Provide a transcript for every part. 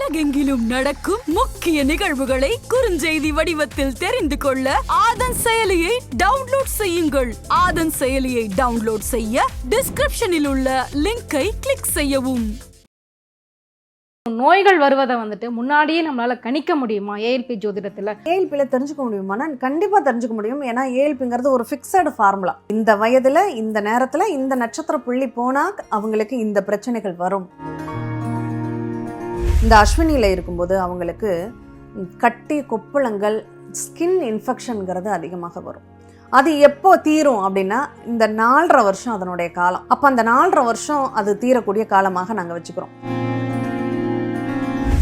உலகெங்கிலும் நடக்கும் முக்கிய நிகழ்வுகளை குறுஞ்செய்தி வடிவத்தில் தெரிந்து கொள்ள ஆதன் செயலியை டவுன்லோட் செய்யுங்கள். ஆதன் செயலியை டவுன்லோட் செய்ய டிஸ்கிரிப்ஷனில் உள்ள லிங்கை கிளிக் செய்யவும். நோய்கள் வருவதை முன்னாடியே நம்மளால கணிக்க முடியுமா ஏஎல்பி ஜோதிடத்துல? ஏஎல்பியில் தெரிஞ்சுக்க முடியுமானா கண்டிப்பாக தெரிஞ்சுக்க முடியும். ஏன்னா ஏஎல்பிங்கிறது ஒரு ஃபிக்ஸடு ஃபார்முலா. இந்த வயதில் இந்த நேரத்தில் இந்த நட்சத்திர புள்ளி போனால் அவங்களுக்கு இந்த பிரச்சனைகள் வரும். இந்த அஸ்வினியில் இருக்கும்போது அவங்களுக்கு கட்டி கொப்பளங்கள் ஸ்கின் இன்ஃபெக்ஷனுங்கிறது அதிகமாக வரும். அது எப்போ தீரும் அப்படின்னா இந்த 4.5 வருஷம் அதனுடைய காலம். அப்போ அந்த 4.5 வருஷம் அது தீரக்கூடிய காலமாக நாங்கள் வச்சுக்கிறோம்.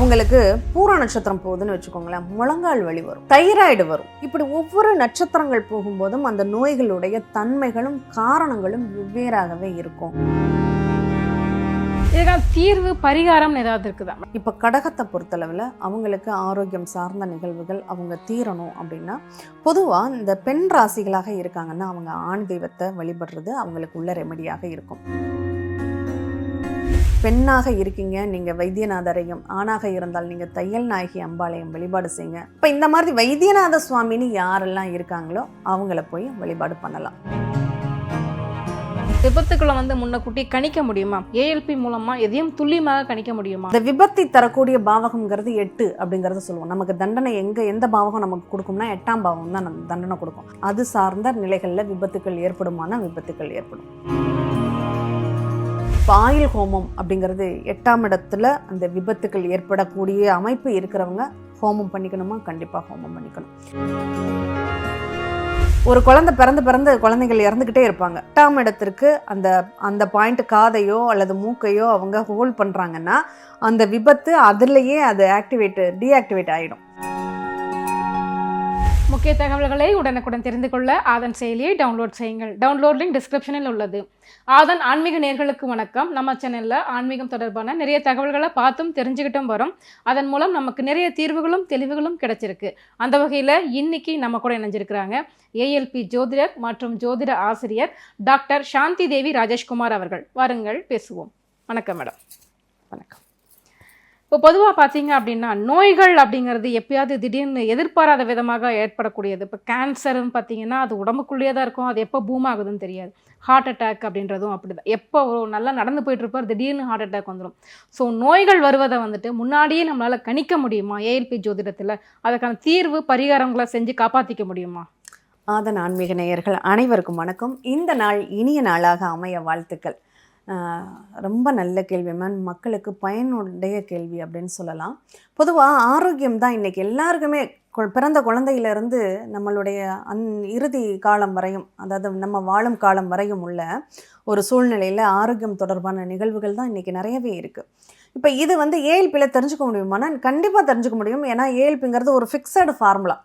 உங்களுக்கு பூர நட்சத்திரம் போகுதுன்னு வச்சுக்கோங்களேன், முழங்கால் வலி வரும், தைராய்டு வரும். இப்படி ஒவ்வொரு நட்சத்திரங்கள் போகும்போதும் அந்த நோய்களுடைய தன்மைகளும் காரணங்களும் வெவ்வேறாகவே இருக்கும். இதுக்கான தீர்வு பரிகாரம் ஏதாவது இருக்குதா? இப்போ கடகத்தை பொறுத்தளவில் அவங்களுக்கு ஆரோக்கியம் சார்ந்த நிகழ்வுகள் அவங்க தீரணும் அப்படின்னா பொதுவாக இந்த பெண் ராசிகளாக இருக்காங்கன்னா அவங்க ஆண் தெய்வத்தை வழிபடுறது அவங்களுக்கு உள்ள ரெமெடியாக இருக்கும். பெண்ணாக இருக்கீங்க நீங்கள் வைத்தியநாதரையும், ஆணாக இருந்தால் நீங்கள் தையல் நாயகி அம்பாளையம் வழிபாடு செய்யுங்க. இப்போ இந்த மாதிரி வைத்தியநாத சுவாமின்னு யாரெல்லாம் இருக்காங்களோ அவங்கள போய் வழிபாடு பண்ணலாம். விபத்துக்களை முன்னக்கூட்டி கணிக்க முடியுமா? ஏஎல்பி மூலமா எதையும் துல்லியமாக கணிக்க முடியுமா? இந்த விபத்தை தரக்கூடிய பாவகம்ங்கிறது 8 அப்படிங்கறத சொல்லுவோம். நமக்கு தண்டனை எந்த பாவகம் நமக்கு கொடுக்கும்னா 8ஆம் பாவகம் தான் நமக்கு தண்டனை கொடுக்கும். அது சார்ந்த நிலைகளில் விபத்துக்கள் ஏற்படுமானா விபத்துக்கள் ஏற்படும். ஆயுள் ஹோமம் அப்படிங்கிறது 8ஆம் இடத்துல அந்த விபத்துக்கள் ஏற்படக்கூடிய அமைப்பு இருக்கிறவங்க ஹோமம் பண்ணிக்கணுமா? கண்டிப்பாக ஹோமம் பண்ணிக்கணும். ஒரு குழந்தை பிறந்து குழந்தைகள் இறந்துக்கிட்டே இருப்பாங்க. 8ஆம் இடத்திற்கு அந்த பாயிண்ட் காதையோ அல்லது மூக்கையோ அவங்க ஹோல்ட் பண்ணுறாங்கன்னா அந்த விபத்து அதிலேயே அது டீஆக்டிவேட் ஆகிடும். முக்கிய தகவல்களை உடனுக்குடன் தெரிந்து கொள்ள ஆதன் செயலியை டவுன்லோட் செய்யுங்கள். டவுன்லோட் லிங்க் டிஸ்கிரிப்ஷனில் உள்ளது. ஆதன் ஆன்மீக நேயர்களுக்கு வணக்கம். நம்ம சேனலில் ஆன்மீகம் தொடர்பான நிறைய தகவல்களை பார்த்தும் தெரிஞ்சுக்கிட்டும் வரும். அதன் மூலம் நமக்கு நிறைய தீர்வுகளும் தெளிவுகளும் கிடைச்சிருக்கு. அந்த வகையில் இன்னைக்கு நம்ம கூட இணைஞ்சிருக்கிறாங்க ஏஎல்பி ஜோதிடர் மற்றும் ஜோதிட ஆசிரியர் டாக்டர் சாந்தி தேவி ராஜேஷ்குமார் அவர்கள். வாருங்கள் பேசுவோம். வணக்கம் மேடம். வணக்கம். இப்போ பொதுவாக பார்த்தீங்க அப்படின்னா நோய்கள் அப்படிங்கிறது எப்பயாவது திடீர்னு எதிர்பாராத விதமாக ஏற்படக்கூடியது. இப்போ கேன்சர்னு பார்த்தீங்கன்னா அது உடம்புக்குள்ளேயே தான் இருக்கும். அது எப்போ பூம் ஆகுதுன்னு தெரியாது. ஹார்ட் அட்டாக் அப்படின்றதும் அப்படி தான். எப்போ நல்லா நடந்து போயிட்டு இருப்பார், திடீர்னு ஹார்ட் அட்டாக் வந்துடும். ஸோ நோய்கள் வருவதை முன்னாடியே நம்மளால் கணிக்க முடியுமா ஏஎல்பி ஜோதிடத்தில்? அதுக்கான தீர்வு பரிகாரங்களை செஞ்சு காப்பாற்றிக்க முடியுமா? ஆதன் ஆன்மீக நேயர்கள் அனைவருக்கும் வணக்கம். இந்த நாள் இனிய நாளாக அமைய வாழ்த்துக்கள். ரொம்ப நல்ல கேள்வி மேம், மக்களுக்கு பயனுடைய கேள்வி அப்படின்னு சொல்லலாம். பொதுவாக ஆரோக்கியம் தான் இன்றைக்கி எல்லாருக்குமே பிறந்த குழந்தையிலேருந்து நம்மளுடைய இறுதி காலம் வரையும், அதாவது நம்ம வாழும் காலம் வரையும் உள்ள ஒரு சூழ்நிலையில் ஆரோக்கியம் தொடர்பான நிகழ்வுகள் தான் இன்றைக்கி நிறையவே இருக்குது. இப்போ இது ஏஎல்பியில் தெரிஞ்சுக்க முடியுமானா கண்டிப்பாக தெரிஞ்சுக்க முடியும். ஏன்னா ஏஎல்பிங்கிறது ஒரு ஃபிக்ஸடு ஃபார்முலா.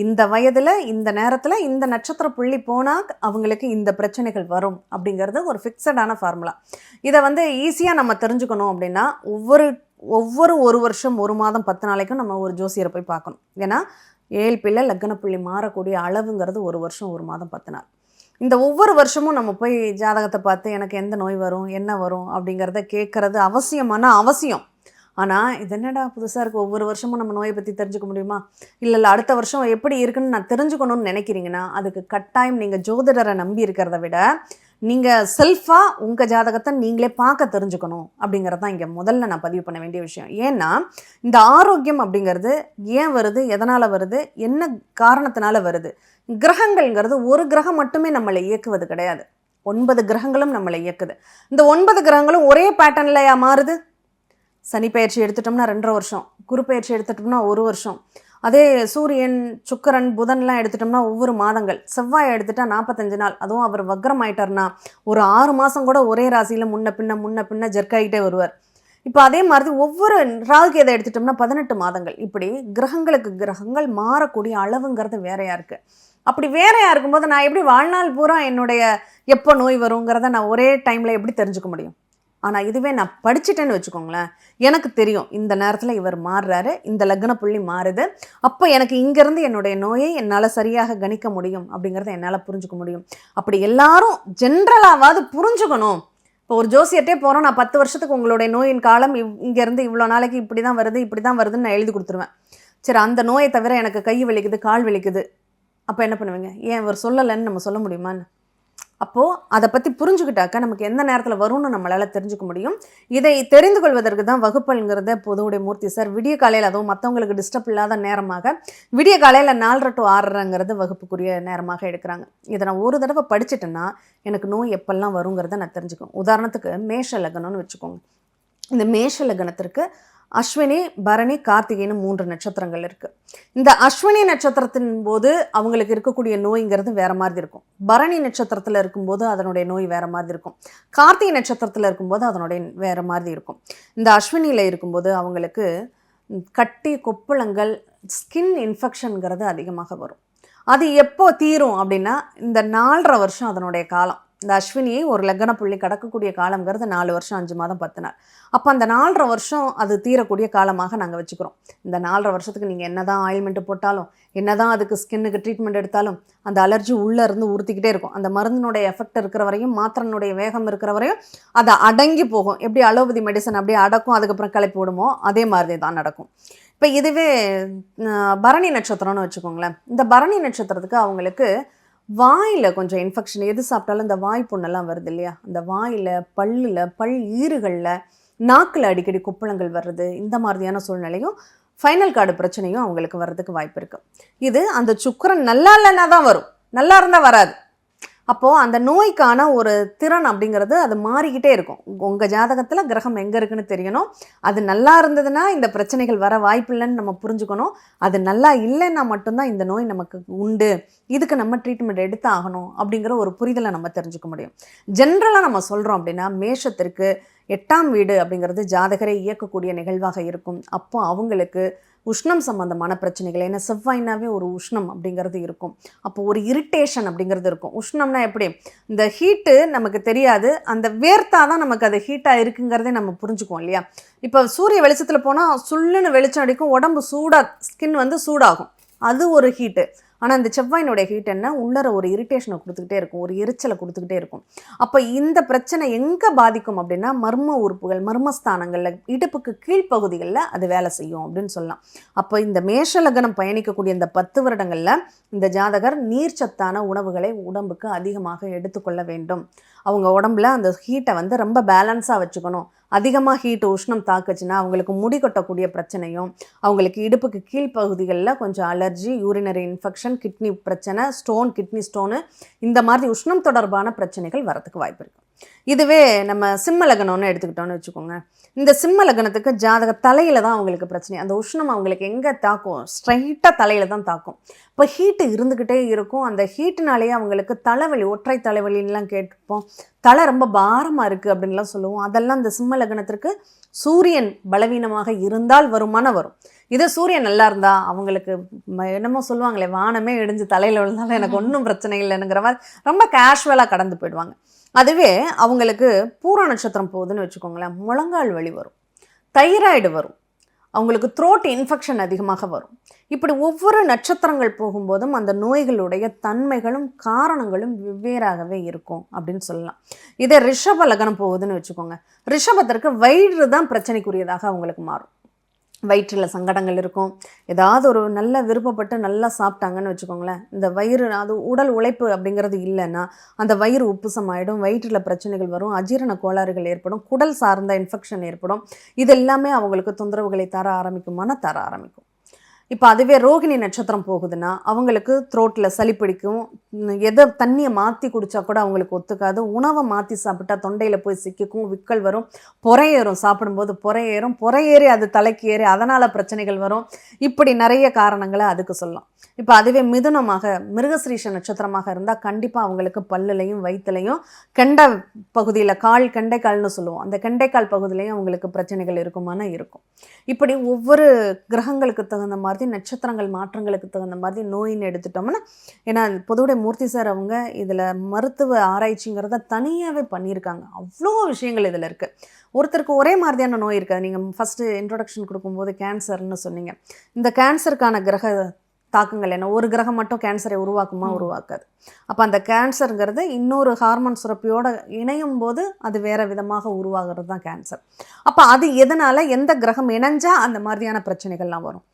இந்த வயதில் இந்த நேரத்தில் இந்த நட்சத்திர புள்ளி போனால் அவங்களுக்கு இந்த பிரச்சனைகள் வரும் அப்படிங்கிறது ஒரு ஃபிக்ஸடான ஃபார்முலா. இதை ஈஸியாக நம்ம தெரிஞ்சுக்கணும் அப்படின்னா ஒவ்வொரு 1 வருஷம் 1 மாதம் 10 நாளைக்கும் நம்ம ஒரு ஜோசியரை போய் பார்க்கணும். ஏன்னா ஏஎல்பியில் லக்ன புள்ளி மாறக்கூடிய அளவுங்கிறது 1 வருஷம் 1 மாதம் 10 நாள். இந்த ஒவ்வொரு வருஷமும் நம்ம போய் ஜாதகத்தை பார்த்து எனக்கு எந்த நோய் வரும் என்ன வரும் அப்படிங்கிறத கேட்குறது அவசியம். ஆனால் இது என்னடா புதுசாக இருக்குது, ஒவ்வொரு வருஷமும் நம்ம நோயை பற்றி தெரிஞ்சுக்க முடியுமா? இல்லை அடுத்த வருஷம் எப்படி இருக்குன்னு நான் தெரிஞ்சுக்கணும்னு நினைக்கிறீங்கன்னா அதுக்கு கட்டாயம் நீங்கள் ஜோதிடரை நம்பி இருக்கிறத விட நீங்கள் செல்ஃபாக உங்கள் ஜாதகத்தை நீங்களே பார்க்க தெரிஞ்சுக்கணும் அப்படிங்கிறது தான் இங்கே முதல்ல நான் பதிவு பண்ண வேண்டிய விஷயம். ஏன்னா இந்த ஆரோக்கியம் அப்படிங்கிறது ஏன் வருது, எதனால் வருது, என்ன காரணத்தினால வருது? கிரகங்கள்ங்கிறது ஒரு கிரகம் மட்டுமே நம்மளை இயக்குவது கிடையாது. 9 கிரகங்களும் நம்மளை இயக்குது. இந்த 9 கிரகங்களும் ஒரே பேட்டர்ன்லையா மாறுது? சனி பயிற்சி எடுத்துட்டோம்னா 2.5 வருஷம், குரு பயிற்சி எடுத்துட்டோம்னா 1 வருஷம், அதே சூரியன் சுக்கிரன் புதன்லாம் எடுத்துட்டோம்னா ஒவ்வொரு மாதங்கள், செவ்வாய் எடுத்துட்டா 45 நாள், அதுவும் அவர் வக்ரம் ஆயிட்டார்னா ஒரு 6 மாதம் கூட ஒரே ராசியில் முன்ன பின்ன ஜெர்க்காகிட்டே வருவார். இப்போ அதே மாதிரி ஒவ்வொரு ராகுகேதை எடுத்துட்டோம்னா 18 மாதங்கள். இப்படி கிரகங்கள் மாறக்கூடிய அளவுங்கிறது வேறையாக இருக்குது. அப்படி வேறையாக இருக்கும்போது நான் எப்படி வாழ்நாள் பூரா என்னுடைய எப்போ நோய் வருங்கிறத நான் ஒரே டைமில் எப்படி தெரிஞ்சுக்க முடியும்? ஆனால் இதுவே நான் படிச்சுட்டேன்னு வச்சுக்கோங்களேன், எனக்கு தெரியும் இந்த நேரத்தில் இவர் மாறுறாரு, இந்த லக்ன புள்ளி மாறுது, அப்போ எனக்கு இங்கேருந்து என்னுடைய நோயை என்னால் சரியாக கணிக்க முடியும் அப்படிங்கிறத என்னால் புரிஞ்சுக்க முடியும். அப்படி எல்லாரும் ஜென்ரலாவது புரிஞ்சுக்கணும். இப்போ ஒரு ஜோசியர்ட்டே போகிறோம், நான் 10 வருஷத்துக்கு உங்களுடைய நோயின் காலம் இங்கேருந்து இவ்வளோ நாளைக்கு இப்படி தான் வருதுன்னு நான் எழுதி கொடுத்துருவேன். சரி, அந்த நோயை தவிர எனக்கு கை வலிக்குது, கால் வலிக்குது, அப்போ என்ன பண்ணுவீங்க? ஏன் இவர் சொல்லலைன்னு நம்ம சொல்ல முடியுமான்னு? அப்போது அதை பற்றி புரிஞ்சுக்கிட்டாக்கா நமக்கு எந்த நேரத்தில் வரும்னு நம்மளால் தெரிஞ்சுக்க முடியும். இதை தெரிந்து கொள்வதற்கு தான் வகுப்புங்கிறத பொதுவுடைய மூர்த்தி சார் விடிய காலையில், அதுவும் மற்றவங்களுக்கு டிஸ்டர்ப் இல்லாத நேரமாக விடிய காலையில் 4:30 to 6:30 வகுப்புக்குரிய நேரமாக எடுக்கிறாங்க. இதை நான் ஒரு தடவை படிச்சுட்டேன்னா எனக்கு நோய் எப்பெல்லாம் வருங்கிறத நான் தெரிஞ்சுக்குவேன். உதாரணத்துக்கு மேஷ லக்னம்னு வச்சுக்கோங்க. இந்த மேஷ லக்னத்திற்கு அஸ்வினி, பரணி, கார்த்திகைன்னு 3 நட்சத்திரங்கள் இருக்குது. இந்த அஸ்வினி நட்சத்திரத்தின் போது அவங்களுக்கு இருக்கக்கூடிய நோய்ங்கிறது வேறு மாதிரி இருக்கும். பரணி நட்சத்திரத்தில் இருக்கும்போது அதனுடைய நோய் வேறு மாதிரி இருக்கும். கார்த்திகை நட்சத்திரத்தில் இருக்கும்போது அதனுடைய வேறு மாதிரி இருக்கும். இந்த அஸ்வினியில் இருக்கும்போது அவங்களுக்கு கட்டி, கொப்பளங்கள், ஸ்கின் இன்ஃபெக்ஷனுங்கிறது அதிகமாக வரும். அது எப்போ தீரும் அப்படின்னா இந்த 4.5 வருஷம் அதனுடைய காலம். இந்த அஸ்வினியை ஒரு லக்ன புள்ளி கடக்கக்கூடிய காலங்கிறது 4 வருஷம் 5 மாதம் 10 நாள். அப்போ அந்த 4.5 வருஷம் அது தீரக்கூடிய காலமாக நாங்கள் வச்சுக்கிறோம். இந்த 4.5 வருஷத்துக்கு நீங்கள் என்ன தான் ஆயில்மெண்ட்டு போட்டாலும், என்ன தான் அதுக்கு ஸ்கின்னுக்கு ட்ரீட்மெண்ட் எடுத்தாலும் அந்த அலர்ஜி உள்ளே இருந்து உறுத்திக்கிட்டே இருக்கும். அந்த மருந்தினுடைய எஃபெக்ட் இருக்கிற வரையும், மாத்திரனுடைய வேகம் இருக்கிற வரையும் அது அடங்கி போகும். எப்படி அலோபதி மெடிசன் அப்படியே அடக்கும், அதுக்கப்புறம் கிளப்பி விடுமோ அதே மாதிரி தான் நடக்கும். இப்போ இதுவே பரணி நட்சத்திரம்னு வச்சுக்கோங்களேன். இந்த பரணி நட்சத்திரத்துக்கு அவங்களுக்கு வாயில் கொஞ்சம் இன்ஃபெக்ஷன், எது சாப்பிட்டாலும் இந்த வாய் புண்ணெல்லாம் வருது இல்லையா, அந்த வாயில், பல்லில், பல் ஈறுகளில், நாக்கில் அடிக்கடி கொப்பளங்கள் வர்றது, இந்த மாதிரியான சூழ்நிலையும் ஃபைனல் கார்டு பிரச்சனையும் அவங்களுக்கு வர்றதுக்கு வாய்ப்பு இருக்குது. இது அந்த சுக்கிரன் நல்லா இல்லைன்னா தான் வரும், நல்லா இருந்தால் வராது. அப்போது அந்த நோய்க்கான ஒரு திறன் அப்படிங்கிறது அது மாறிக்கிட்டே இருக்கும். உங்கள் ஜாதகத்தில் கிரகம் எங்கே இருக்குன்னு தெரியணும். அது நல்லா இருந்ததுன்னா இந்த பிரச்சனைகள் வர வாய்ப்பு இல்லைன்னு நம்ம புரிஞ்சுக்கணும். அது நல்லா இல்லைன்னா மட்டும்தான் இந்த நோய் நமக்கு உண்டு, இதுக்கு நம்ம ட்ரீட்மெண்ட் எடுத்து ஆகணும் அப்படிங்கிற ஒரு புரிதலை நம்ம தெரிஞ்சுக்க முடியும். ஜென்ரலாக நம்ம சொல்கிறோம் அப்படின்னா மேஷத்திற்கு 8ஆம் வீடு அப்படிங்கிறது ஜாதகரை இயக்கக்கூடிய நிகழ்வாக இருக்கும். அப்போ அவங்களுக்கு உஷ்ணம் சம்பந்தமான பிரச்சனைகள், ஏன்னா செவ்வாய்னாவே ஒரு உஷ்ணம் அப்படிங்கிறது இருக்கும். அப்போ ஒரு இரிட்டேஷன் அப்படிங்கிறது இருக்கும். உஷ்ணம்னா எப்படி, இந்த ஹீட்டு நமக்கு தெரியாது, அந்த வேர்த்தாதான் நமக்கு அது ஹீட்டாக இருக்குங்கிறதே நம்ம புரிஞ்சுக்குவோம் இல்லையா. இப்போ சூரிய வெளிச்சத்தில் போனால் சுள்ளுன்னு வெளிச்சம் அடிக்கும், உடம்பு சூடாக, ஸ்கின் வந்து சூடாகும், அது ஒரு ஹீட்டு. ஆனால் இந்த செவ்வாயினுடைய ஹீட் என்ன, உள்ளர ஒரு இரிட்டேஷனை கொடுத்துக்கிட்டே இருக்கும், ஒரு எரிச்சலை கொடுத்துக்கிட்டே இருக்கும். அப்போ இந்த பிரச்சனை எங்கே பாதிக்கும் அப்படின்னா மர்ம உறுப்புகள், மர்மஸ்தானங்களில், இடுப்புக்கு கீழ்ப்பகுதிகளில் அது வேலை செய்யும் அப்படின்னு சொல்லலாம். அப்போ இந்த மேஷ லக்னம் பயணிக்கக்கூடிய இந்த 10 வருடங்களில் இந்த ஜாதகர் நீர்ச்சத்தான உணவுகளை உடம்புக்கு அதிகமாக எடுத்துக்கொள்ள வேண்டும். அவங்க உடம்புல அந்த ஹீட்டை வந்து ரொம்ப பேலன்ஸாக வச்சுக்கணும். அதிகமாக ஹீட்டு, உஷ்ணம் தாக்குச்சுன்னா அவங்களுக்கு முடி கொட்டக்கூடிய பிரச்சனையும், அவங்களுக்கு இடுப்புக்கு கீழ்ப்பகுதிகளில் கொஞ்சம் அலர்ஜி, யூரினரி இன்ஃபெக்ஷன், கிட்னி பிரச்சனை, ஸ்டோன், கிட்னி ஸ்டோனு, இந்த மாதிரி உஷ்ணம் தொடர்பான பிரச்சனைகள் வரதுக்கு வாய்ப்பு இருக்குது. இதுவே நம்ம சிம்ம லக்னம்னு எடுத்துக்கிட்டோன்னு வச்சுக்கோங்க. இந்த சிம்ம லக்னத்துக்கு ஜாதக தலையில் தான் அவங்களுக்கு பிரச்சனை. அந்த உஷ்ணம் அவங்களுக்கு எங்கே தாக்கும், ஸ்ட்ரைட்டாக தலையில் தான் தாக்கும். இப்போ ஹீட்டு இருந்துக்கிட்டே இருக்கும். அந்த ஹீட்டுனாலேயே அவங்களுக்கு தலைவலி, ஒற்றை தலைவலின்லாம் கேட்டுப்போம், தலை ரொம்ப பாரமாக இருக்குது அப்படின்லாம் சொல்லுவோம். அதெல்லாம் இந்த சிம்ம லக்னத்திற்கு சூரியன் பலவீனமாக இருந்தால் வருமானம் வரும். இதே சூரியன் நல்லா இருந்தால் அவங்களுக்கு என்னமோ சொல்லுவாங்களே, வானமே இடிஞ்சு தலையில் விழுந்தாலும் எனக்கு ஒன்றும் பிரச்சனை இல்லைங்கிற மாதிரி ரொம்ப கேஷுவலாக கடந்து போயிடுவாங்க. அதுவே அவங்களுக்கு பூர நட்சத்திரம் போகுதுன்னு வச்சுக்கோங்களேன், முழங்கால் வலி வரும், தைராய்டு வரும், அவங்களுக்கு த்ரோட் இன்ஃபெக்ஷன் அதிகமாக வரும். இப்படி ஒவ்வொரு நட்சத்திரங்கள் போகும்போதும் அந்த நோய்களுடைய தன்மைகளும் காரணங்களும் வெவ்வேறாகவே இருக்கும் அப்படின்னு சொல்லலாம். இதே ரிஷப லக்னம் போகுதுன்னு வச்சுக்கோங்க, ரிஷபத்திற்கு வயிறு தான் பிரச்சனைக்குரியதாக அவங்களுக்கு மாறும். வயிற்றில் சங்கடங்கள் இருக்கும். ஏதாவது ஒரு நல்ல விருப்பப்பட்டு நல்லா சாப்பிட்டாங்கன்னு வச்சுக்கோங்களேன், இந்த வயிறு, அது உடல் உழைப்பு அப்படிங்கிறது இல்லைன்னா அந்த வயிறு உப்புசமாயிடும், வயிற்றில் பிரச்சனைகள் வரும், அஜீரண கோளாறுகள் ஏற்படும், குடல் சார்ந்த இன்ஃபெக்ஷன் ஏற்படும். இது எல்லாமே அவங்களுக்கு தொந்தரவுகளை தர ஆரம்பிக்கும். இப்போ அதுவே ரோகிணி நட்சத்திரம் போகுதுன்னா அவங்களுக்கு த்ரோட்டில் சளி பிடிக்கும், எதை தண்ணியை மாற்றி குடித்தா கூட அவங்களுக்கு ஒத்துக்காது, உணவை மாற்றி சாப்பிட்டா தொண்டையில் போய் சிக்கிக்கும், விக்கல் வரும், பொறையேறும், சாப்பிடும்போது பொறையேறி அது தலைக்கு ஏறி அதனால் பிரச்சனைகள் வரும். இப்படி நிறைய காரணங்களை அதுக்கு சொல்லலாம். இப்போ அதுவே மிதுனமாக, மிருகஸ்ரீஷ நட்சத்திரமாக இருந்தால் கண்டிப்பாக அவங்களுக்கு பல்லுலையும் வயிற்றுலையும் கெண்டை பகுதியில், கெண்டைக்கால்னு சொல்லுவோம், அந்த கெண்டைக்கால் பகுதியிலையும் அவங்களுக்கு பிரச்சனைகள் இருக்குமானா இருக்கும். இப்படி ஒவ்வொரு கிரகங்களுக்கு தகுந்த மாதிரி, நட்சத்திரங்கள் மாற்றங்களுக்கு தகுந்த மாதிரி நோயின்னு எடுத்துட்டோம்னா, ஏன்னா பொதுவுடைய மூர்த்தி சார் அவங்க இதில் மருத்துவ ஆராய்ச்சிங்கிறத தனியாகவே பண்ணியிருக்காங்க. அவ்வளோ விஷயங்கள் இதில் இருக்குது. ஒருத்தருக்கு ஒரே மாதிரியான நோய் இருக்காது. நீங்கள் ஃபஸ்ட்டு இன்ட்ரொடக்ஷன் கொடுக்கும்போது கேன்சர்னு சொன்னீங்க. இந்த கேன்சருக்கான கிரக தாக்கங்கள் என்ன? ஒரு கிரகம் மட்டும் கேன்சரை உருவாக்குமா? உருவாக்காது. அப்போ அந்த கேன்சருங்கிறது இன்னொரு ஹார்மோன் சுரப்பியோட இணையும் போது அது வேற விதமாக உருவாகிறது தான் கேன்சர். அப்போ அது எதனால், எந்த கிரகம் இணைஞ்சால் அந்த மாதிரியான பிரச்சனைகள்லாம் வரும்?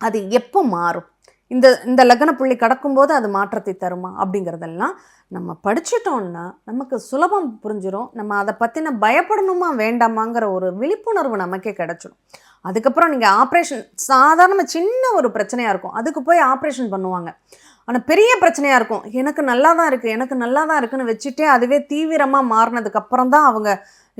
அது எப்போ மாறும்? இந்த லக்ன புள்ளி கடக்கும்போது அது மாற்றத்தை தருமா? அப்படிங்கிறதெல்லாம் நம்ம படிச்சிட்டோம்னா நமக்கு சுலபம் புரிஞ்சிடும். நம்ம அதை பற்றின பயப்படணுமா வேண்டாமாங்கிற ஒரு விழிப்புணர்வு நமக்கே கிடச்சிடும். அதுக்கப்புறம் நீங்கள் ஆப்ரேஷன், சாதாரண சின்ன ஒரு பிரச்சனையாக இருக்கும், அதுக்கு போய் ஆப்ரேஷன் பண்ணுவாங்க. ஆனால் பெரிய பிரச்சனையாக இருக்கும், எனக்கு நல்லா தான் இருக்குன்னு வச்சுட்டே அதுவே தீவிரமாக மாறினதுக்கப்புறம் தான் அவங்க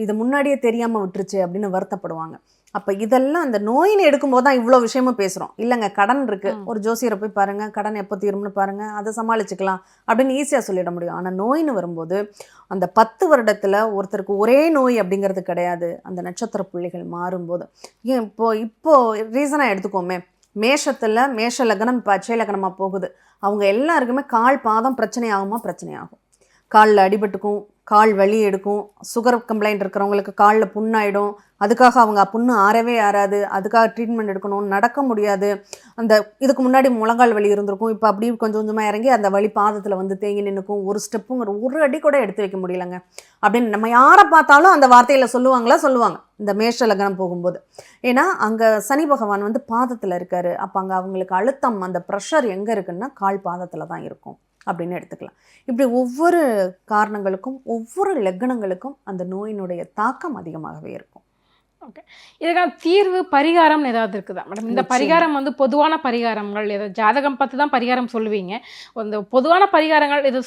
இது முன்னாடியே தெரியாமல் விட்டுருச்சு அப்படின்னு வருத்தப்படுவாங்க. அப்போ இதெல்லாம் அந்த நோயின்னு எடுக்கும்போது தான் இவ்வளோ விஷயமும் பேசுகிறோம். இல்லைங்க, கடன் இருக்குது, ஒரு ஜோசியரை போய் பாருங்கள், கடன் எப்போ தீரும்னு பாருங்கள், அதை சமாளிச்சுக்கலாம் அப்படின்னு ஈஸியாக சொல்லிட முடியும். ஆனால் நோயின்னு வரும்போது அந்த 10 வருடத்தில் ஒருத்தருக்கு ஒரே நோய் அப்படிங்கிறது கிடையாது. அந்த நட்சத்திர புள்ளிகள் மாறும்போது, ஏன் இப்போது ரீசனாக எடுத்துக்கோமே, மேஷத்தில் மேஷ லக்னம் இப்போ அட்சய லக்னமாக போகுது, அவங்க எல்லாருக்குமே கால் பாதம் பிரச்சனை ஆகும். காலில் அடிபட்டுக்கும், கால் வலி எடுக்கும், சுகர் கம்ப்ளைண்ட் இருக்கிறவங்களுக்கு காலில் புண்ணாயிடும், அதுக்காக அவங்க புண்ணு ஆறாது, அதுக்காக ட்ரீட்மெண்ட் எடுக்கணும், நடக்க முடியாது. இதுக்கு முன்னாடி முழங்கால் வலி இருந்திருக்கும், இப்போ அப்படியே கொஞ்சம் கொஞ்சமாக இறங்கி அந்த வலி பாதத்தில் வந்து தேங்கி நின்றுக்கும், ஒரு ஸ்டெப்புங்கிற ஒரு அடி கூட எடுத்து வைக்க முடியலங்க அப்படின்னு நம்ம யாரை பார்த்தாலும் அந்த வார்த்தையில் சொல்லுவாங்க இந்த மேஷ லக்னம் போகும்போது. ஏன்னா அங்கே சனி பகவான் வந்து பாதத்தில் இருக்காரு. அப்போ அங்கே அவங்களுக்கு அழுத்தம், அந்த ப்ரெஷர் எங்கே இருக்குன்னா கால் பாதத்தில் தான் இருக்கும் அப்படின்னு எடுத்துக்கலாம். இப்படி ஒவ்வொரு காரணங்களுக்கும், ஒவ்வொரு லக்னங்களுக்கும் அந்த நோயினுடைய தாக்கம் அதிகமாகவே இருக்கும். ஓகே, இதுக்கான தீர்வு பரிகாரம் ஏதாவது இருக்குதா மேடம்? இந்த பரிகாரம் வந்து பொதுவான பரிகாரங்கள், ஏதாவது ஜாதகம் பார்த்து தான் பரிகாரம் சொல்லுவீங்க, இந்த பொதுவான பரிகாரங்கள் இது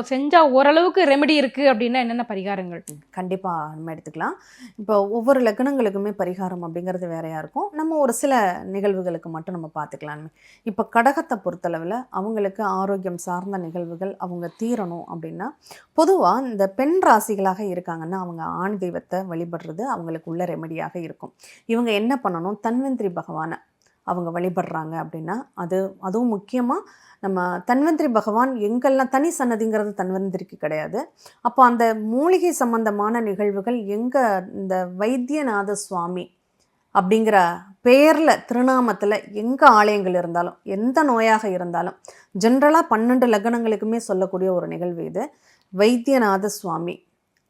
செஞ்சால் ஓரளவுக்கு ரெமெடி இருக்குது அப்படின்னா என்னென்ன பரிகாரங்கள்? கண்டிப்பாக நம்ம எடுத்துக்கலாம். இப்போ ஒவ்வொரு லக்னங்களுக்குமே பரிகாரம் அப்படிங்கிறது வேறையாக இருக்கும். நம்ம ஒரு சில நிகழ்வுகளுக்கு மட்டும் நம்ம பார்த்துக்கலாமே. இப்போ கடகத்தை பொறுத்தளவில் அவங்களுக்கு ஆரோக்கியம் சார்ந்த நிகழ்வுகள் அவங்க தீரணும் அப்படின்னா, பொதுவாக இந்த பெண் ராசிகளாக இருக்காங்கன்னா அவங்க ஆண் தெய்வத்தை வழிபடுறது அவங்களுக்கு உள்ள ரெமெடியாக இருக்கும். இவங்க என்ன பண்ணணும், தன்வந்திரி பகவானை அவங்க வழிபடுறாங்க அப்படின்னா, அதுவும் முக்கியமாக நம்ம தன்வந்திரி பகவான் எங்கெல்லாம் தனி சன்னதிங்கிறது தன்வந்திரிக்கு கிடையாது. அப்போ அந்த மூலிகை சம்பந்தமான நிகழ்வுகள் இந்த வைத்தியநாத சுவாமி அப்படிங்கிற பேரில் திருநாமத்தில் எங்கே ஆலயங்கள் இருந்தாலும், எந்த நோயாக இருந்தாலும், ஜென்ரலாக 12 லக்னங்களுக்குமே சொல்லக்கூடிய ஒரு நிகழ்வு இது. வைத்தியநாத சுவாமி,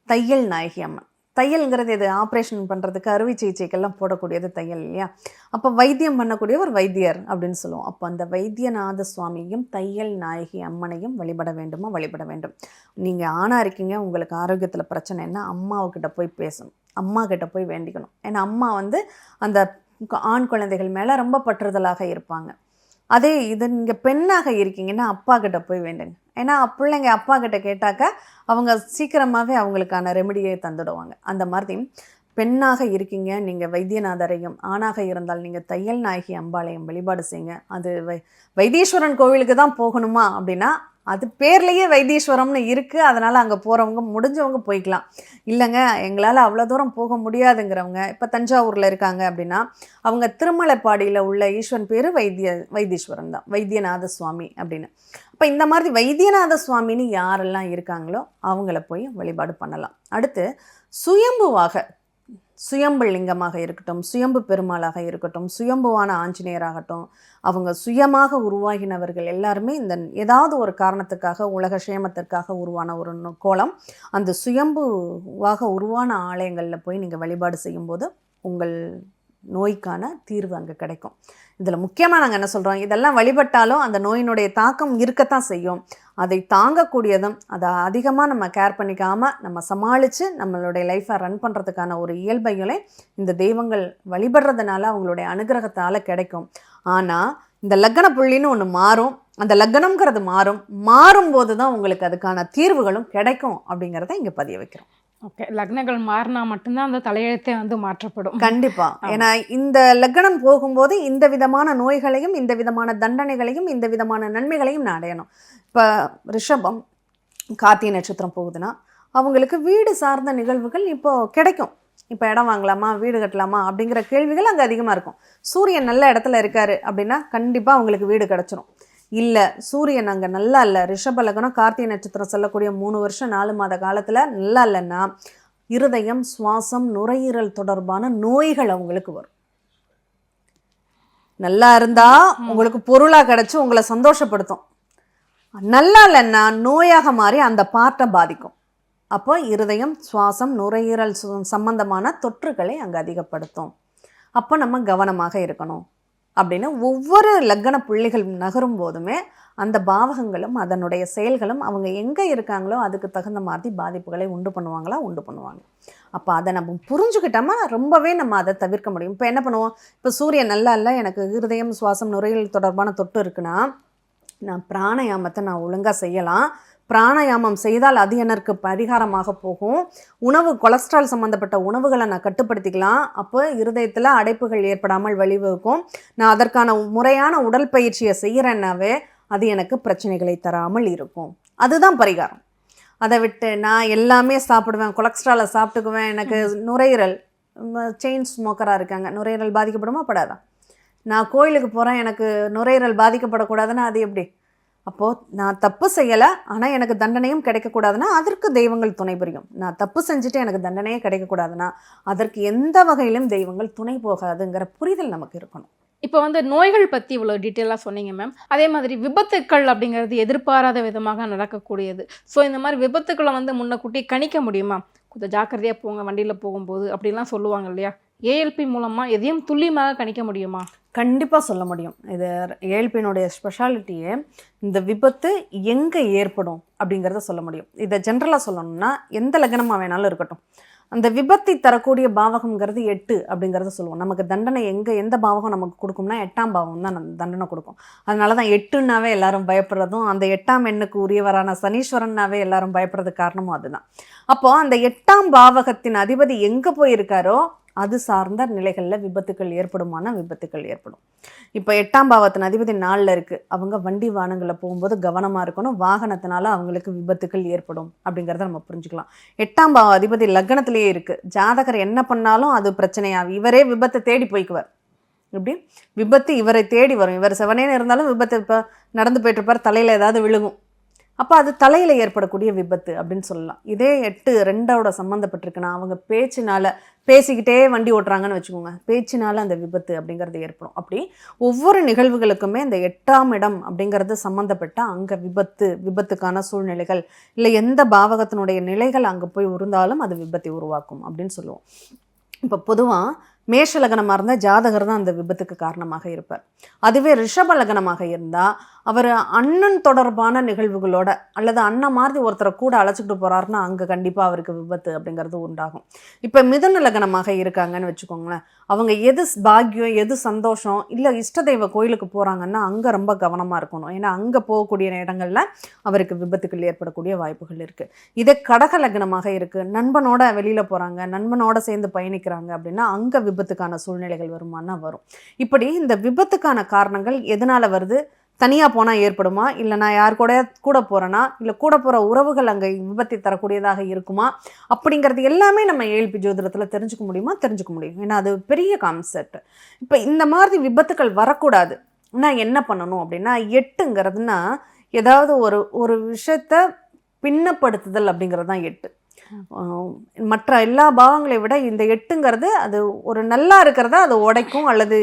தையல் நாயகி அம்மன். தையல்ங்கிறது இது ஆப்ரேஷன் பண்ணுறதுக்கு, அறுவை சிகிச்சைக்கெல்லாம் போடக்கூடியது தையல் இல்லையா? அப்போ வைத்தியம் பண்ணக்கூடிய ஒரு வைத்தியர் அப்படின்னு சொல்லுவோம். அப்போ அந்த வைத்தியநாத சுவாமியும் தையல் நாயகி அம்மனையும் வழிபட வேண்டும். நீங்கள் ஆணாக இருக்கீங்க, உங்களுக்கு ஆரோக்கியத்தில் பிரச்சனைன்னா அம்மாவுக்கிட்ட போய் பேசணும், அம்மா கிட்ட போய் வேண்டிக்கணும். ஏன்னா அம்மா வந்து அந்த ஆண் குழந்தைகள் மேலே ரொம்ப பற்றுதலாக இருப்பாங்க. அதே இது நீங்கள் பெண்ணாக இருக்கீங்கன்னா அப்பா கிட்ட போய் வேண்டுங்க. ஏன்னா பிள்ளைங்க அப்பா கிட்ட கேட்டாக்கா அவங்க சீக்கிரமாகவே அவங்களுக்கான ரெமெடியை தந்துடுவாங்க. அந்த மாதிரி பெண்ணாக இருக்கீங்க நீங்கள் வைத்தியநாதரையும், ஆணாக இருந்தால் நீங்கள் தையல் நாயகி அம்பாளையம் வழிபாடு செய்யுங்க. அது வைத்தீஸ்வரன் கோவிலுக்கு தான் போகணுமா அப்படின்னா, அது பேர்லேயே வைத்தீஸ்வரம்னு இருக்குது, அதனால் அங்கே போகிறவங்க முடிஞ்சவங்க போய்க்கலாம். இல்லைங்க எங்களால் அவ்வளோ தூரம் போக முடியாதுங்கிறவங்க, இப்போ தஞ்சாவூரில் இருக்காங்க அப்படின்னா அவங்க திருமலைப்பாடியில் உள்ள ஈஸ்வரன் பேர் வைத்தீஸ்வரன் தான், வைத்தியநாத சுவாமி அப்படின்னு. அப்போ இந்த மாதிரி வைத்தியநாத சுவாமின்னு யாரெல்லாம் இருக்காங்களோ அவங்கள போய் வழிபாடு பண்ணலாம். அடுத்து சுயம்பு லிங்கமாக இருக்கட்டும், சுயம்பு பெருமாளாக இருக்கட்டும், சுயம்புவான ஆஞ்சநேயராகட்டும், அவங்க சுயமாக உருவாகினவர்கள் எல்லாருமே இந்த ஏதாவது ஒரு காரணத்துக்காக, உலக சேமத்திற்காக உருவான ஒரு கோலம். அந்த சுயம்புவாக உருவான ஆலயங்களில் போய் நீங்கள் வழிபாடு செய்யும்போது உங்கள் நோய்க்கான தீர்வு அங்கே கிடைக்கும். இதில் முக்கியமாக நாங்கள் என்ன சொல்கிறோம், இதெல்லாம் வழிபட்டாலும் அந்த நோயினுடைய தாக்கம் இருக்கத்தான் செய்யும். அதை தாங்கக்கூடியதும், அதை அதிகமாக நம்ம கேர் பண்ணிக்காமல் நம்ம சமாளித்து நம்மளுடைய லைஃப்பை ரன் பண்ணுறதுக்கான ஒரு இயல்பைகளை இந்த தெய்வங்கள் வழிபடுறதுனால அவங்களுடைய அனுகிரகத்தால் கிடைக்கும். ஆனால் இந்த லக்ன புள்ளின்னு ஒன்று மாறும், அந்த லக்னம்ங்கிறது மாறும்போது தான் உங்களுக்கு அதுக்கான தீர்வுகளும் கிடைக்கும் அப்படிங்கிறத இங்கே பதிய வைக்கிறோம். ஓகே, லக்னங்கள் மாறினா மட்டும்தான் அந்த தலையெழுத்தே வந்து மாற்றப்படும். கண்டிப்பா. ஏன்னா இந்த லக்னம் போகும்போது இந்த விதமான நோய்களையும், இந்த விதமான தண்டனைகளையும், இந்த விதமான நன்மைகளையும் நான் அடையணும். இப்போ ரிஷபம் கார்த்திகை நட்சத்திரம் போகுதுன்னா அவங்களுக்கு வீடு சார்ந்த நிகழ்வுகள் இப்போ கிடைக்கும். இப்போ இடம் வாங்கலாமா, வீடு கட்டலாமா அப்படிங்கிற கேள்விகள் அங்கே அதிகமாக இருக்கும். சூரியன் நல்ல இடத்துல இருக்காரு அப்படின்னா கண்டிப்பாக அவங்களுக்கு வீடு கிடச்சிரும். இல்லை சூரியன் அங்கே நல்லா இல்லை, ரிஷப லக்னம் கார்த்திகை நட்சத்திரம் சொல்லக்கூடிய 3 வருஷம் 4 மாத காலத்தில் நல்லா இல்லைன்னா இருதயம், சுவாசம், நுரையீரல் தொடர்பான நோய்கள் அவங்களுக்கு வரும். நல்லா இருந்தா உங்களுக்கு பொருளா கிடைச்சு உங்களை சந்தோஷப்படுத்தும். நல்லா இல்லைன்னா நோயாக மாறி அந்த பார்ட்டை பாதிக்கும். அப்போ இருதயம், சுவாசம், நுரையீரல் சம்பந்தமான தொற்றுகளை அங்கே அதிகப்படுத்தும். அப்போ நம்ம கவனமாக இருக்கணும் அப்படின்னு ஒவ்வொரு லக்ன புள்ளிகள் நகரும் போதுமே அந்த பாவகங்களும் அதனுடைய செயல்களும் அவங்க எங்கே இருக்காங்களோ அதுக்கு தகுந்த மாதிரி பாதிப்புகளை உண்டு பண்ணுவாங்க. அப்போ அதை நம்ம புரிஞ்சுக்கிட்டோமா ரொம்பவே நம்ம அதை தவிர்க்க முடியும். இப்போ என்ன பண்ணுவோம், இப்போ சூரியன் நல்லா இல்லை, எனக்கு இருதயம், சுவாசம், நுரையீரல் தொடர்பான தொட்டு இருக்குன்னா நான் பிராணாயாமத்தை நான் ஒழுங்காக செய்யலாம். பிராணாயாமம் செய்தால் அது எனக்கு பரிகாரமாக போகும். உணவு, கொலஸ்ட்ரால் சம்மந்தப்பட்ட உணவுகளை நான் கட்டுப்படுத்திக்கலாம். அப்போ இருதயத்தில் அடைப்புகள் ஏற்படாமல் வழிவகுக்கும். நான் அதற்கான முறையான உடற்பயிற்சியை செய்கிறேன்னாவே அது எனக்கு பிரச்சனைகளை தராமல் இருக்கும். அதுதான் பரிகாரம். அதை விட்டு நான் எல்லாமே சாப்பிடுவேன், கொலஸ்ட்ராலை சாப்பிட்டுக்குவேன், எனக்கு நுரையீரல், செயின் ஸ்மோக்கராக இருக்காங்க, நுரையீரல் பாதிக்கப்படுமா படாதா? நான் கோயிலுக்கு போகிறேன், எனக்கு நுரையீரல் பாதிக்கப்படக்கூடாதுன்னா அது எப்படி? அப்போது நான் தப்பு செய்யலை, ஆனால் எனக்கு தண்டனையும் கிடைக்கக்கூடாதுன்னா அதற்கு தெய்வங்கள் துணை புரியும். நான் தப்பு செஞ்சுட்டு எனக்கு தண்டனையே கிடைக்கக்கூடாதுன்னா அதற்கு எந்த வகையிலும் தெய்வங்கள் துணை போகாதுங்கிற புரிதல் நமக்கு இருக்கணும். இப்போ வந்து நோய்கள் பற்றி இவ்வளோ டீட்டெயிலாக சொன்னீங்க மேம். அதே மாதிரி விபத்துக்கள் அப்படிங்கிறது எதிர்பாராத விதமாக நடக்கக்கூடியது. ஸோ இந்த மாதிரி விபத்துக்களை வந்து முன்னக்கூட்டி கணிக்க முடியுமா? கொஞ்சம் ஜாக்கிரதையாக போங்க வண்டியில் போகும்போது அப்படிலாம் சொல்லுவாங்க இல்லையா? ஏஎல்பி மூலமாக எதையும் துல்லியமாக கணிக்க முடியுமா? கண்டிப்பாக சொல்ல முடியும். இது ஏஎல்பியினுடைய ஸ்பெஷாலிட்டியே இந்த விபத்து எங்கே ஏற்படும் அப்படிங்கிறத சொல்ல முடியும். இதை ஜென்ரலாக சொல்லணும்னா எந்த லக்னமாக வேணாலும் இருக்கட்டும், அந்த விபத்தை தரக்கூடிய பாவகம்ங்கிறது 8 அப்படிங்கிறத சொல்லுவோம். நமக்கு தண்டனை எந்த பாவகம் நமக்கு கொடுக்கும்னா 8ஆம் பாவம் தான் தண்டனை கொடுக்கும். அதனால தான் 8ன்னாவே எல்லாரும் பயப்படுறதும், அந்த 8ஆம் எண்ணுக்கு உரியவரான சனீஸ்வரன்னாவே எல்லாரும் பயப்படுறதுக்கு காரணமும் அதுதான். அப்போது அந்த 8ஆம் பாவகத்தின் அதிபதி எங்கே போயிருக்காரோ அது சார்ந்த நிலைகளில் விபத்துக்கள் ஏற்படுமானா விபத்துக்கள் ஏற்படும். இப்போ 8ஆம் பாவத்தின் அதிபதி 4ல் இருக்குது, அவங்க வண்டி வாகனங்களில் போகும்போது கவனமாக இருக்கணும். வாகனத்தினால அவங்களுக்கு விபத்துக்கள் ஏற்படும் அப்படிங்கிறத நம்ம புரிஞ்சுக்கலாம். 8ஆம் பாவ அதிபதி லக்னத்திலேயே இருக்குது. ஜாதகர் என்ன பண்ணாலும் அது பிரச்சனையாகும். இவரே விபத்தை தேடி போய்க்குவார். இப்படி விபத்து இவரை தேடி வரும். இவர் செவனேன்னு இருந்தாலும் விபத்து இப்போ நடந்து போயிட்டுருப்பார், தலையில் ஏதாவது விழுகும். அப்போ அது தலையில் ஏற்படக்கூடிய விபத்து அப்படின்னு சொல்லலாம். இதே 8 2ஓட சம்மந்தப்பட்டிருக்குன்னா அவங்க பேசிக்கிட்டே வண்டி ஓட்டுறாங்கன்னு வச்சுக்கோங்க, பேச்சினால அந்த விபத்து அப்படிங்கிறது ஏற்படும். அப்படி ஒவ்வொரு நிகழ்வுகளுக்குமே இந்த 8ஆம் இடம் அப்படிங்கிறது சம்மந்தப்பட்ட அங்கே விபத்துக்கான சூழ்நிலைகள் இல்லை எந்த பாவகத்தினுடைய நிலைகள் அங்கே போய் உருந்தாலும் அது விபத்தை உருவாக்கும் அப்படின்னு சொல்லுவோம். இப்போ பொதுவாக மேஷ லக்னமாக இருந்தால் ஜாதகர் தான் அந்த விபத்துக்கு காரணமாக இருப்பார். அதுவே ரிஷப லக்னமாக இருந்தால் அவர் அண்ணன் தொடர்பான நிகழ்வுகளோட அல்லது அண்ணன் மாதிரி ஒருத்தரை கூட அழைச்சிக்கிட்டு போகிறாருன்னா அங்கே கண்டிப்பாக அவருக்கு விபத்து அப்படிங்கிறது உண்டாகும். இப்போ மிதுன லக்னமாக இருக்காங்கன்னு வச்சுக்கோங்களேன், அவங்க எது பாக்கியம் எது சந்தோஷம் இல்லை இஷ்ட தெய்வ கோயிலுக்கு போகிறாங்கன்னா அங்கே ரொம்ப கவனமாக இருக்கணும். ஏன்னா அங்கே போகக்கூடிய இடங்களில் அவருக்கு விபத்துக்கள் ஏற்படக்கூடிய வாய்ப்புகள் இருக்குது. இதே கடக லக்னமாக இருக்குது, நண்பனோட வெளியில் போகிறாங்க, நண்பனோட சேர்ந்து பயணிக்கிறாங்க அப்படின்னா அங்கே விபத்துக்கான சூழ்நிலைகள் வருமானா வரும். இப்படி இந்த விபத்துக்கான காரணங்கள் எதனால் வருது, தனியாக போனால் ஏற்படுமா, இல்லை நான் யார் கூட போகிறேன்னா, இல்லை கூட போகிற உறவுகள் அங்கே விபத்தை தரக்கூடியதாக இருக்குமா அப்படிங்கிறது எல்லாமே நம்ம ஏஎல்பி ஜோதிடத்தில் தெரிஞ்சுக்க முடியும். ஏன்னா அது பெரிய கான்செப்ட். இப்போ இந்த மாதிரி விபத்துக்கள் வரக்கூடாது நான் என்ன பண்ணணும் அப்படின்னா, 8ங்கிறதுனா ஏதாவது ஒரு விஷயத்தை பின்னப்படுத்துதல் அப்படிங்கிறது தான் 8. மற்ற எல்லா பாவங்களை விட இந்த 8ங்கிறது அது ஒரு நல்லா இருக்கிறத அது உடைக்கும் அல்லது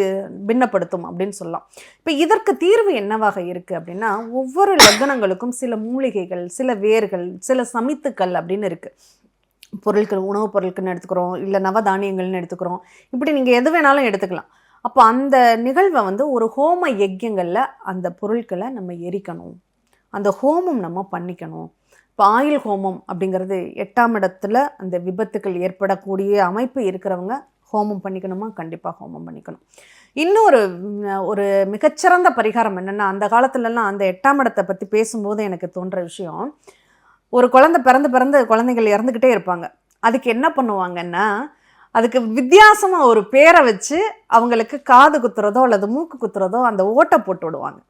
பின்னப்படுத்தும் அப்படின்னு சொல்லலாம். இப்போ இதற்கு தீர்வு என்னவாக இருக்குது அப்படின்னா, ஒவ்வொரு லக்னங்களுக்கும் சில மூலிகைகள், சில வேர்கள், சில சமித்துக்கள் அப்படின்னு இருக்குது. பொருட்கள், உணவுப் பொருட்கள்னு எடுத்துக்கிறோம், இல்லை நவதானியங்கள்னு எடுத்துக்கிறோம், இப்படி நீங்கள் எது வேணாலும் எடுத்துக்கலாம். அப்போ அந்த நிகழ்வை வந்து ஒரு ஹோம யஜ்யங்களில் அந்த பொருட்களை நம்ம எரிக்கணும், அந்த ஹோமம் நம்ம பண்ணிக்கணும். இப்போ ஆயுள் ஹோமம் அப்படிங்கிறது 8ஆம் இடத்துல அந்த விபத்துக்கள் ஏற்படக்கூடிய அமைப்பு இருக்கிறவங்க ஹோமம் பண்ணிக்கணுமா? கண்டிப்பாக ஹோமம் பண்ணிக்கணும். இன்னொரு ஒரு மிகச்சிறந்த பரிகாரம் என்னென்னா, அந்த காலத்துலலாம் அந்த 8ஆம் இடத்தை பற்றி பேசும்போது எனக்கு தோன்ற விஷயம், ஒரு குழந்தை பிறந்து குழந்தைகள் இறந்துக்கிட்டே இருப்பாங்க. அதுக்கு என்ன பண்ணுவாங்கன்னா, அதுக்கு வித்தியாசமாக ஒரு பேரை வச்சு அவங்களுக்கு காது குத்துறதோ அல்லது மூக்கு குத்துறதோ அந்த ஓட்டை போட்டு விடுவாங்க.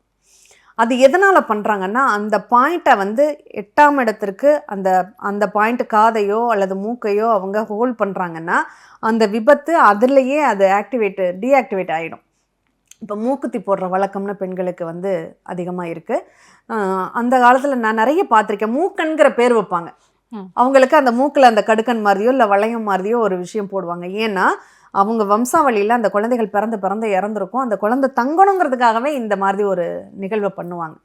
அது எதனால் பண்ணுறாங்கன்னா, அந்த பாயிண்ட்டை வந்து 8ஆம் இடத்திற்கு அந்த பாயிண்ட் காதையோ அல்லது மூக்கையோ அவங்க ஹோல்ட் பண்ணுறாங்கன்னா அந்த விபத்து அதுலேயே அது டீஆக்டிவேட் ஆகிடும். இப்போ மூக்குத்தி போடுற வழக்கம்னு பெண்களுக்கு வந்து அதிகமாக இருக்குது. அந்த காலத்தில் நான் நிறைய பார்த்துருக்கேன், மூக்கன்கிற பேர் வைப்பாங்க அவங்களுக்கு. அந்த மூக்கில் அந்த கடுக்கன் மாதிரியோ இல்லை வளையம் மாதிரியோ ஒரு விஷயம் போடுவாங்க. ஏன்னா அவங்க வம்சாவளியில் அந்த குழந்தைகள் பிறந்து இறந்துருக்கும். அந்த குழந்தை தங்கணுங்கிறதுக்காகவே இந்த மாதிரி ஒரு நிகழ்வை பண்ணுவாங்க.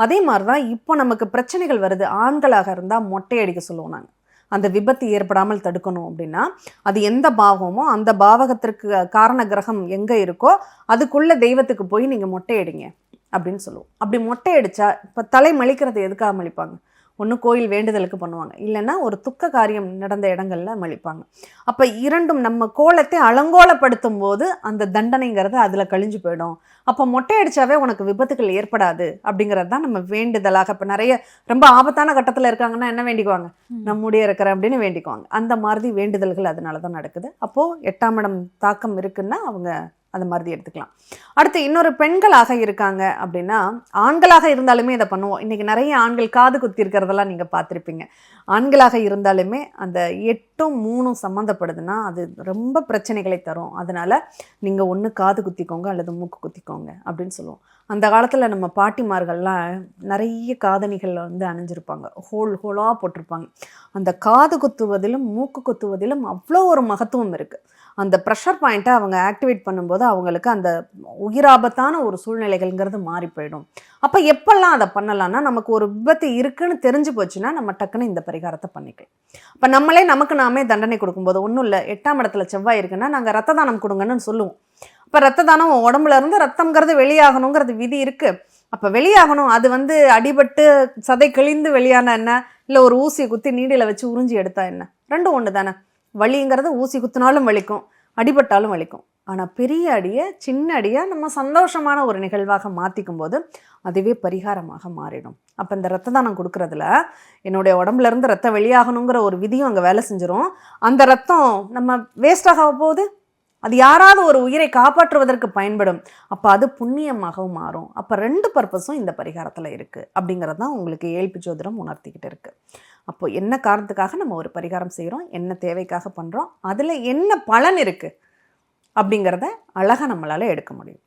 அதே மாதிரி தான் இப்போ நமக்கு பிரச்சனைகள் வருது. ஆண்களாக இருந்தால் மொட்டை அடிக்க சொல்லுவோம் நாங்கள். அந்த விபத்து ஏற்படாமல் தடுக்கணும் அப்படின்னா அது எந்த பாவமோ அந்த பாவகத்திற்கு காரண கிரகம் எங்கே இருக்கோ அதுக்குள்ளே தெய்வத்துக்கு போய் நீங்கள் மொட்டை அடிங்க அப்படின்னு சொல்லுவோம். அப்படி மொட்டை அடித்தா இப்போ தலை மலிக்கிறது எதுக்காக மலிப்பாங்க? ஒன்று கோயில் வேண்டுதலுக்கு பண்ணுவாங்க, இல்லைன்னா ஒரு துக்க காரியம் நடந்த இடங்கள்ல மலிப்பாங்க. அப்போ இரண்டும் நம்ம கோலத்தை அலங்கோலப்படுத்தும் போது அந்த தண்டனைங்கிறது அதில் கழிஞ்சு போயிடும். அப்போ மொட்டை அடித்தாவே உனக்கு விபத்துக்கள் ஏற்படாது அப்படிங்கிறது தான் நம்ம வேண்டுதலாக. இப்போ நிறைய ரொம்ப ஆபத்தான கட்டத்தில் இருக்காங்கன்னா என்ன வேண்டிக்குவாங்க? நம்முடைய இருக்கிறேன் அப்படின்னு வேண்டிக்குவாங்க. அந்த மாதிரி வேண்டுதல்கள் அதனால தான் நடக்குது. அப்போது 8ஆம் இடம் தாக்கம் இருக்குன்னா அவங்க அந்த மாதிரி எடுத்துக்கலாம். அடுத்து இன்னொரு பெண்களாக இருக்காங்க அப்படின்னா, ஆண்களாக இருந்தாலுமே இதை பண்ணுவோம். இன்றைக்கி நிறைய ஆண்கள் காது குத்தி இருக்கிறதெல்லாம் நீங்கள் பார்த்துருப்பீங்க. ஆண்களாக இருந்தாலுமே அந்த 8ம் 3ம் சம்மந்தப்படுதுன்னா அது ரொம்ப பிரச்சனைகளை தரும். அதனால் நீங்கள் ஒன்று காது குத்திக்கோங்க அல்லது மூக்கு குத்திக்கோங்க அப்படின்னு சொல்லுவோம். அந்த காலத்தில் நம்ம பாட்டிமார்கள்லாம் நிறைய காதணிகள் அணிஞ்சிருப்பாங்க, ஹோலாக போட்டிருப்பாங்க. அந்த காது குத்துவதிலும் மூக்கு குத்துவதிலும் அவ்வளோ ஒரு மகத்துவம் இருக்குது. அந்த ப்ரெஷர் பாயிண்ட்டை அவங்க ஆக்டிவேட் பண்ணும்போது அவங்களுக்கு அந்த உயிராபத்தான ஒரு சூழ்நிலைகள்ங்கிறது மாறி போயிடும். அப்போ எப்பெல்லாம் அதை பண்ணலான்னா, நமக்கு ஒரு விபத்து இருக்குன்னு தெரிஞ்சு போச்சுன்னா நம்ம டக்குன்னு இந்த பரிகாரத்தை பண்ணிக்கலாம். இப்போ நம்மளே நமக்கு நாமே தண்டனை கொடுக்கும்போது ஒன்றும் இல்லை, 8ஆம் இடத்துல செவ்வாய் இருக்குன்னா நாங்கள் ரத்த தானம் கொடுங்கன்னு சொல்லுவோம். இப்போ ரத்த தானம் உடம்புல இருந்து ரத்தம்ங்கிறது வெளியாகணுங்கிறது விதி இருக்குது. அப்போ வெளியாகணும். அது அடிபட்டு சதை கிழிந்து வெளியான என்ன, இல்லை ஒரு ஊசியை குத்தி நீடியில் வச்சு உறிஞ்சி எடுத்தா என்ன, ரெண்டும் ஒன்று தானே. வலிங்கிறது ஊசி குத்தினாலும் வலிக்கும், அடிபட்டாலும் வலிக்கும். ஆனால் பெரிய அடியை சின்ன அடியாக நம்ம சந்தோஷமான ஒரு நிகழ்வாக மாற்றிக்கும் போது அதுவே பரிகாரமாக மாறிடும். அப்போ இந்த ரத்த தானம் கொடுக்குறதுல என்னுடைய உடம்புலேருந்து ரத்தம் வெளியாகணுங்கிற ஒரு விதியும் அங்கே வேலை செஞ்சிடும். அந்த ரத்தம் நம்ம வேஸ்டாக போகுது, அது யாராவது ஒரு உயிரை காப்பாற்றுவதற்கு பயன்படும். அப்போ அது புண்ணியமாகவும் மாறும். அப்போ 2 பர்பஸும் இந்த பரிகாரத்தில் இருக்குது அப்படிங்கிறது தான் உங்களுக்கு ஏழ்பி ஜோதிடம் உணர்த்திக்கிட்டு இருக்குது. அப்போ என்ன காரணத்துக்காக நம்ம ஒரு பரிகாரம் செய்கிறோம், என்ன தேவைக்காக பண்ணுறோம், அதில் என்ன பலன் இருக்குது அப்படிங்கிறத அழகாக நம்மளால் எடுக்க முடியும்.